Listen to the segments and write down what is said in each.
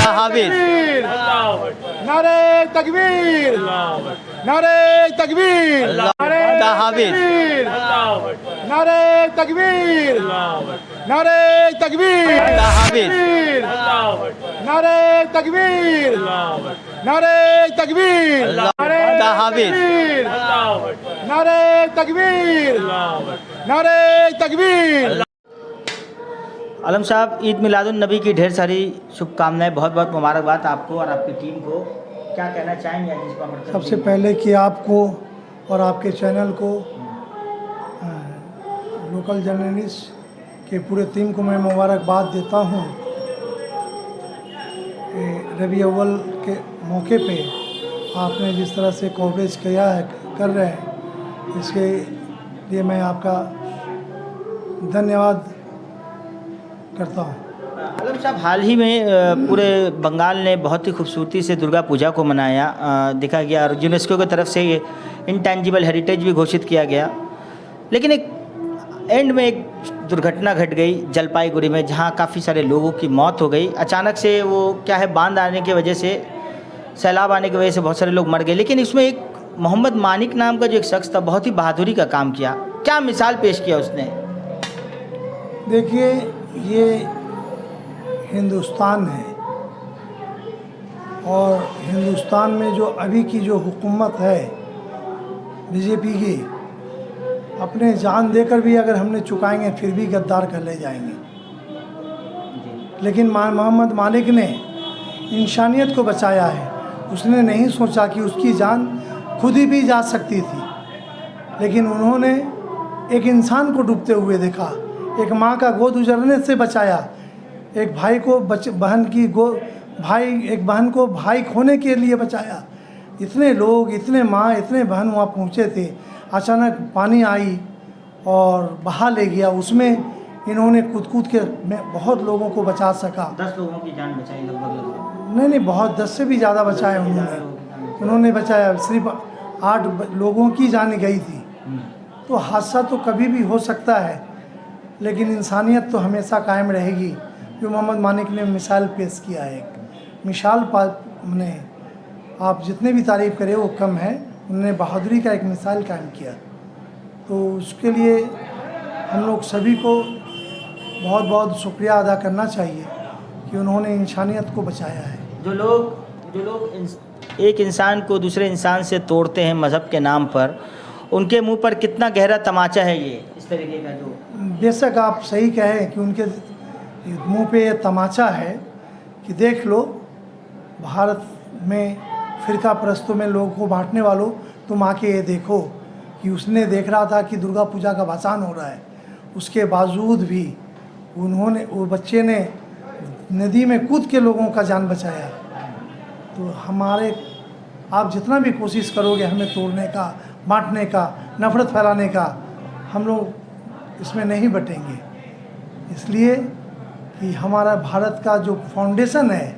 तहवीज़, नारे तकबीर, नारे तकबीर, नारे तहवीज़, नारे तकबीर, नारे तकबीर, तहवीज़, नारे तकबीर, नारे तकबीर, तहवीज़, नारे तकबीर, नारे तकबीर। आलम साहब, ईद मिलादुन नबी की ढेर सारी शुभकामनाएं, बहुत बहुत मुबारकबाद आपको और आपकी टीम को। क्या कहना चाहेंगे आज इस बाबत? सबसे पहले कि आपको और आपके चैनल को, लोकल जर्नलिस्ट के पूरे टीम को मैं मुबारकबाद देता हूँ। रबी अव्वल के मौके पे आपने जिस तरह से कवरेज किया है, कर रहे हैं, इसके लिए मैं आपका धन्यवाद करता हूँ। आलम साहब, हाल ही में पूरे बंगाल ने बहुत ही खूबसूरती से दुर्गा पूजा को मनाया, देखा गया, और यूनेस्को की तरफ से ये इंटेंजिबल हेरिटेज भी घोषित किया गया। लेकिन एक एंड में एक दुर्घटना घट गई जलपाईगुड़ी में, जहाँ काफ़ी सारे लोगों की मौत हो गई। अचानक से वो क्या है, बांध आने की वजह से, सैलाब आने की वजह से बहुत सारे लोग मर गए। लेकिन इसमें एक मोहम्मद मानिक नाम का जो एक शख्स था, बहुत ही बहादुरी का काम किया। क्या मिसाल पेश किया उसने? देखिए, ये हिंदुस्तान है और हिंदुस्तान में जो अभी की जो हुकूमत है बीजेपी की, अपने जान देकर भी अगर हमने चुकाएंगे फिर भी गद्दार कर ले जाएंगे। लेकिन मोहम्मद मालिक ने इंसानियत को बचाया है। उसने नहीं सोचा कि उसकी जान खुद ही भी जा सकती थी, लेकिन उन्होंने एक इंसान को डूबते हुए देखा, एक माँ का गोद उजड़ने से बचाया, एक भाई को बहन की एक बहन को भाई खोने के लिए बचाया। इतने लोग, इतने माँ, इतने बहन वहाँ पहुँचे थे। अचानक पानी आई और बहा ले गया। उसमें इन्होंने कूद के बहुत लोगों को बचा सका। 10 लोगों की जान बचाई लगभग। नहीं, बहुत 10 से भी ज़्यादा बचाया उन्होंने बचाया। सिर्फ 8 लोगों की जान गई थी। तो हादसा तो कभी भी हो सकता है, लेकिन इंसानियत तो हमेशा कायम रहेगी। जो मोहम्मद मानिक ने मिसाल पेश किया है, एक मिसाल ने, आप जितने भी तारीफ़ करें वो कम है। उन्होंने बहादुरी का एक मिसाल कायम किया, तो उसके लिए हम लोग सभी को बहुत बहुत शुक्रिया अदा करना चाहिए कि उन्होंने इंसानियत को बचाया है। जो लोग एक इंसान को दूसरे इंसान से तोड़ते हैं मज़हब के नाम पर, उनके मुंह पर कितना गहरा तमाचा है ये, इस तरीके का जो। बेशक आप सही कहें कि उनके मुंह पे ये तमाचा है कि देख लो, भारत में फ़िरका परस्तों में लोगों को बांटने वालों, तुम आके ये देखो कि उसने देख रहा था कि दुर्गा पूजा का भाषण हो रहा है, उसके बावजूद भी वो बच्चे ने नदी में कूद के लोगों का जान बचाया। तो आप जितना भी कोशिश करोगे हमें तोड़ने का, बांटने का, नफ़रत फैलाने का, हम लोग इसमें नहीं बटेंगे। इसलिए कि हमारा भारत का जो फाउंडेशन है,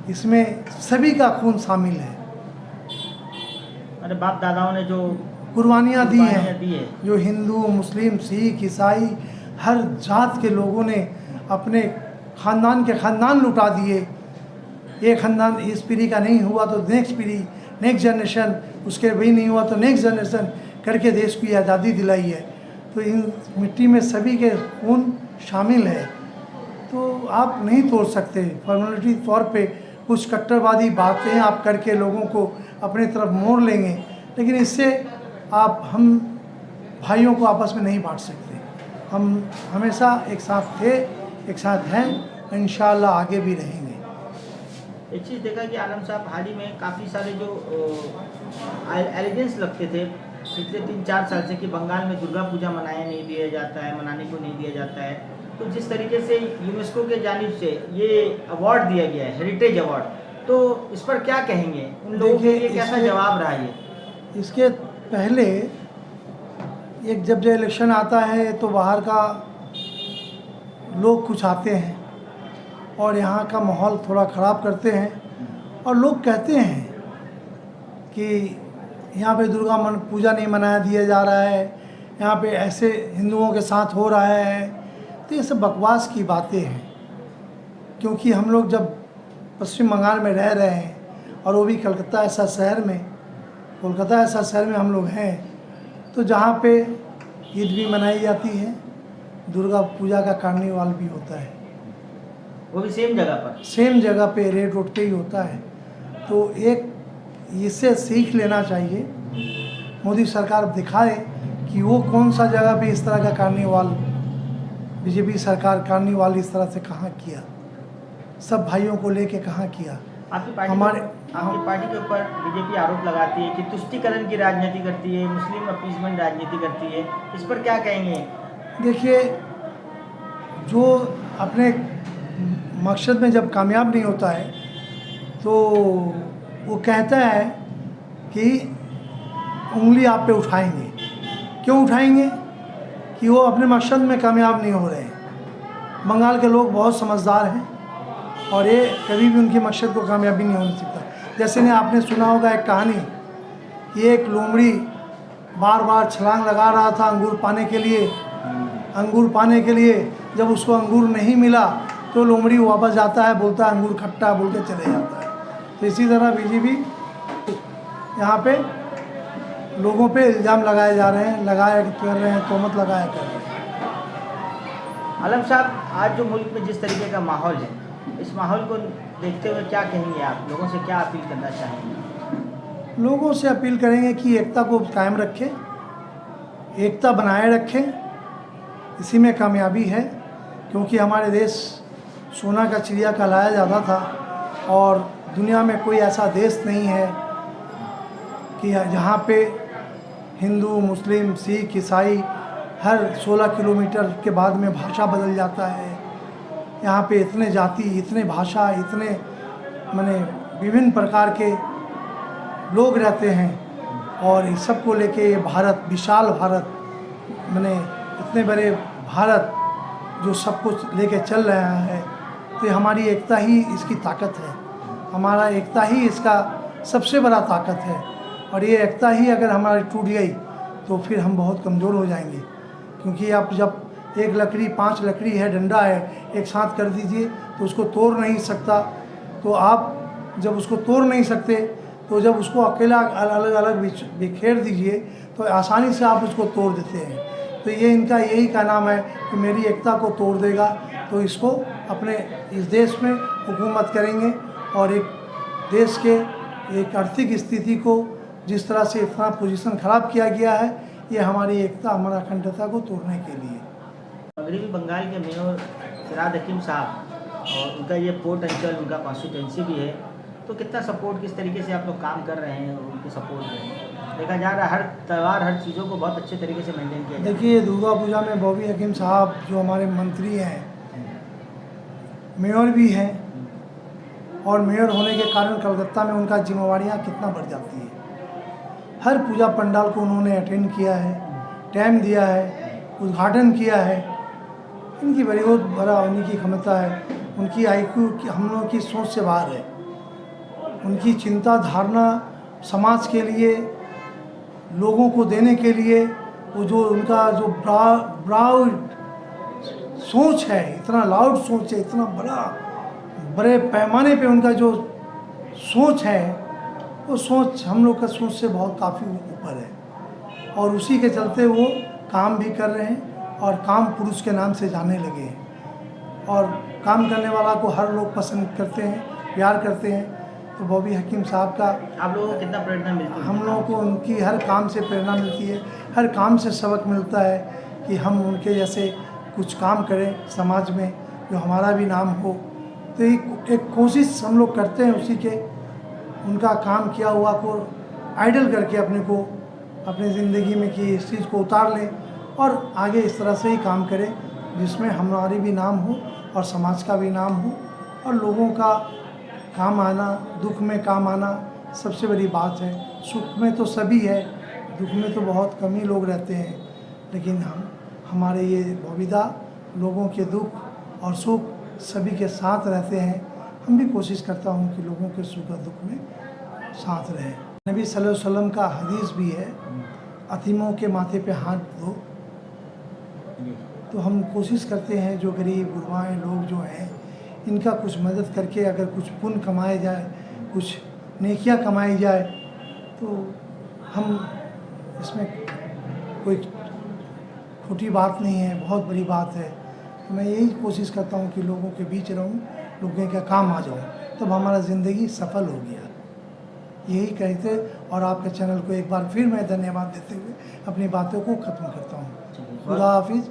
इसमें सभी का खून शामिल है। अरे बाप दादाओं ने जो कुर्बानियाँ दी हैं, जो हिंदू, मुस्लिम, सिख, ईसाई, हर जात के लोगों ने अपने ख़ानदान के ख़ानदान लुटा दिए। एक ख़ानदान इस पीढ़ी का नहीं हुआ तो नेक्स्ट पीढ़ी, नेक्स्ट जनरेशन, उसके भी नहीं हुआ तो नेक्स्ट जनरेशन करके देश की आज़ादी दिलाई है। तो इन मिट्टी में सभी के खून शामिल है, तो आप नहीं तोड़ सकते। फॉर्मेलिटी तौर पे कुछ कट्टरवादी बातें आप करके लोगों को अपनी तरफ मोड़ लेंगे, लेकिन इससे हम भाइयों को आपस में नहीं बांट सकते। हम हमेशा एक साथ थे, एक साथ हैं, इंशाअल्लाह आगे भी रहेंगे। एक चीज़ देखा कि आलम साहब, हाल ही में काफ़ी सारे जो एलिगेंस लगते थे पिछले 3-4 साल से कि बंगाल में दुर्गा पूजा मनाने को नहीं दिया जाता है। तो जिस तरीके से यूनेस्को के जानिब से ये अवार्ड दिया गया है, हेरिटेज अवार्ड, तो इस पर क्या कहेंगे? उन लोगों के लिए कैसा जवाब रहा ये? इसके पहले जब जो इलेक्शन आता है तो बाहर का लोग कुछ आते हैं और यहाँ का माहौल थोड़ा ख़राब करते हैं, और लोग कहते हैं कि यहाँ पे दुर्गा पूजा नहीं मनाया दिया जा रहा है, यहाँ पे ऐसे हिंदुओं के साथ हो रहा है। तो ये सब बकवास की बातें हैं, क्योंकि हम लोग जब पश्चिम बंगाल में रह रहे हैं, और वो भी कोलकाता ऐसा शहर में हम लोग हैं, तो जहाँ पे ईद भी मनाई जाती है, दुर्गा पूजा का कार्निवाल भी होता है, वो भी सेम जगह पर। सेम जगह पे रेड रोड पे ही होता है। तो एक इससे सीख लेना चाहिए, मोदी सरकार दिखाए कि वो कौन सा जगह पे इस तरह का कार्निवाल, बीजेपी सरकार कार्निवाल इस तरह से कहाँ किया, सब भाइयों को लेके कहाँ किया। आपकी पार्टी हमारे- आपकी पार्टी के ऊपर बीजेपी आरोप लगाती है कि तुष्टीकरण की राजनीति करती है, मुस्लिम अपीसमेंट राजनीति करती है, इस पर क्या कहेंगे? देखिए, जो अपने मकसद में जब कामयाब नहीं होता है तो वो कहता है कि उंगली आप पे उठाएंगे। क्यों उठाएंगे? कि वो अपने मकसद में कामयाब नहीं हो रहे हैं। बंगाल के लोग बहुत समझदार हैं और ये कभी भी उनकी मकसद को कामयाबी नहीं हो सकता। जैसे ने आपने सुना होगा एक कहानी कि एक लोमड़ी बार बार छलांग लगा रहा था अंगूर पाने के लिए। जब उसको अंगूर नहीं मिला तो लोमड़ी वापस जाता है, बोलता है अंगूर खट्टा, बोल के चले जाता है। तो इसी तरह बीजेपी यहाँ पे लोगों पे इल्ज़ाम लगाए जा रहे हैं, तोहमत लगाया कर रहे हैं। आलम साहब, आज जो मुल्क में जिस तरीके का माहौल है, इस माहौल को देखते हुए क्या कहेंगे आप? लोगों से क्या अपील करना चाहेंगे? लोगों से अपील करेंगे कि एकता को कायम रखें, एकता बनाए रखें, इसी में कामयाबी है। क्योंकि हमारे देश सोना का चिड़िया कहलाया जाता था, और दुनिया में कोई ऐसा देश नहीं है कि जहाँ पे हिंदू, मुस्लिम, सिख, ईसाई हर 16 किलोमीटर के बाद में भाषा बदल जाता है। यहाँ पे इतने जाति, इतने भाषा, इतने माने विभिन्न प्रकार के लोग रहते हैं, और इस सब को लेके ये भारत, विशाल भारत, माने इतने बड़े भारत जो सब कुछ लेके चल रहा है, तो ये हमारी एकता ही इसकी ताकत है। हमारा एकता ही इसका सबसे बड़ा ताकत है, और ये एकता ही अगर हमारी टूट गई तो फिर हम बहुत कमज़ोर हो जाएंगे। क्योंकि आप जब एक लकड़ी, 5 लकड़ी है, डंडा है, एक साथ कर दीजिए तो उसको तोड़ नहीं सकता। तो आप जब उसको तोड़ नहीं सकते, तो जब उसको अकेला अलग अलग बिखेर दीजिए तो आसानी से आप उसको तोड़ देते हैं। तो ये इनका यही का नाम है कि मेरी एकता को तोड़ देगा तो इसको अपने इस देश में हुकूमत करेंगे, और एक देश के एक आर्थिक स्थिति को जिस तरह से इतना पोजीशन ख़राब किया गया है, ये हमारी एकता, हमारा अखंडता को तोड़ने के लिए। मगरबी बंगाल के मेयर सिराज हकीम साहब, और उनका ये पोर्ट अंचल, उनका कॉन्स्टिट्यूंसी भी है, तो कितना सपोर्ट, किस तरीके से आप लोग काम कर रहे हैं उनके सपोर्ट में? देखा जा रहा है हर त्यौहार, हर चीज़ों को बहुत अच्छे तरीके से मेंटेन किया जाता है। देखिए, दुर्गा पूजा में बॉबी हकीम साहब जो हमारे मंत्री हैं, मेयर भी हैं, और मेयर होने के कारण कलकत्ता में उनका जिम्मेवारियाँ कितना बढ़ जाती है। हर पूजा पंडाल को उन्होंने अटेंड किया है, टाइम दिया है, उद्घाटन किया है। इनकी बहुत बड़ा होने की क्षमता है। उनकी IQ की हम लोगों की सोच से बाहर है। उनकी चिंता धारणा समाज के लिए, लोगों को देने के लिए, वो जो उनका जो ब्राउड सोच है, इतना लाउड सोच है, इतना बड़े पैमाने पे उनका जो सोच है, वो सोच हम लोग का सोच से बहुत काफ़ी ऊपर है। और उसी के चलते वो काम भी कर रहे हैं, और काम पुरुष के नाम से जाने लगे हैं, और काम करने वाला को हर लोग पसंद करते हैं, प्यार करते हैं। तो बॉबी हकीम साहब का आप लोगों को कितना प्रेरणा मिलती है? हम लोगों को उनकी हर काम से प्रेरणा मिलती है, हर काम से सबक मिलता है कि हम उनके जैसे कुछ काम करें समाज में, जो हमारा भी नाम हो। तो एक कोशिश हम लोग करते हैं उसी के, उनका काम किया हुआ को आइडल करके अपने को, अपनी ज़िंदगी में कि इस चीज़ को उतार लें, और आगे इस तरह से ही काम करें जिसमें हमारी भी नाम हो और समाज का भी नाम हो, और लोगों का काम आना, दुख में काम आना सबसे बड़ी बात है। सुख में तो सभी है, दुख में तो बहुत कम ही लोग रहते हैं, लेकिन हमारे ये बॉबीदा लोगों के दुख और सुख सभी के साथ रहते हैं। हम भी कोशिश करता हूँ कि लोगों के सुख और दुख में साथ रहे। नबी सल्लल्लाहु अलैहि वसल्लम का हदीस भी है, अतीमों के माथे पे हाथ दो। तो हम कोशिश करते हैं जो गरीब गुरबाएँ लोग जो हैं, इनका कुछ मदद करके अगर कुछ पुण्य कमाया जाए, कुछ नेकियां कमाई जाए तो हम इसमें कोई छोटी बात नहीं है, बहुत बड़ी बात है। तो मैं यही कोशिश करता हूँ कि लोगों के बीच रहूँ, लोगों के काम आ जाऊँ, तब हमारा ज़िंदगी सफल हो गया। यही कहते और आपके चैनल को एक बार फिर मैं धन्यवाद देते हुए अपनी बातों को ख़त्म करता हूँ। खुदा हाफिज़,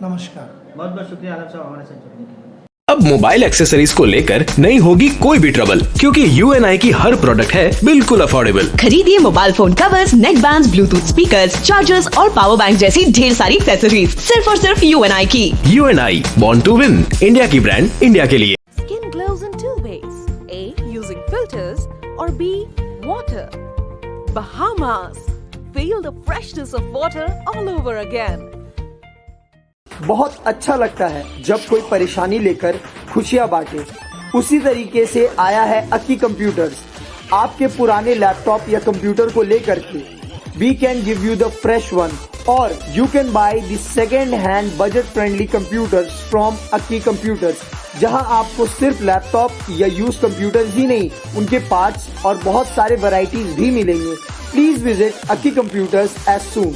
नमस्कार। बहुत बहुत शुक्रिया आलम साहब हमारे साथ जुड़ने के लिए। अब मोबाइल एक्सेसरीज को लेकर नहीं होगी कोई भी ट्रबल, क्योंकि UNI की हर प्रोडक्ट है बिल्कुल अफोर्डेबल। खरीदिए मोबाइल फोन कवर्स, नेक बैंड्स, ब्लूटूथ स्पीकर्स, चार्जर्स और पावर बैंक जैसी ढेर सारी एक्सेसरीज सिर्फ और सिर्फ UNI की। UNI, Born to Win, India की ब्रांड इंडिया के लिए। Skin glows in two ways. A. Using filters or B. Water. Bahamas. Feel the freshness of water all over again. बहुत अच्छा लगता है जब कोई परेशानी लेकर खुशियां बांटे। उसी तरीके से आया है अक्की कंप्यूटर्स। आपके पुराने लैपटॉप या कंप्यूटर को लेकर के we can give you the fresh one, और you can buy the second hand budget friendly computers from Akki computers, जहां आपको सिर्फ लैपटॉप या यूज कंप्यूटर्स ही नहीं, उनके पार्ट्स और बहुत सारे वैरायटीज भी मिलेंगे। Please visit Akki computers as soon.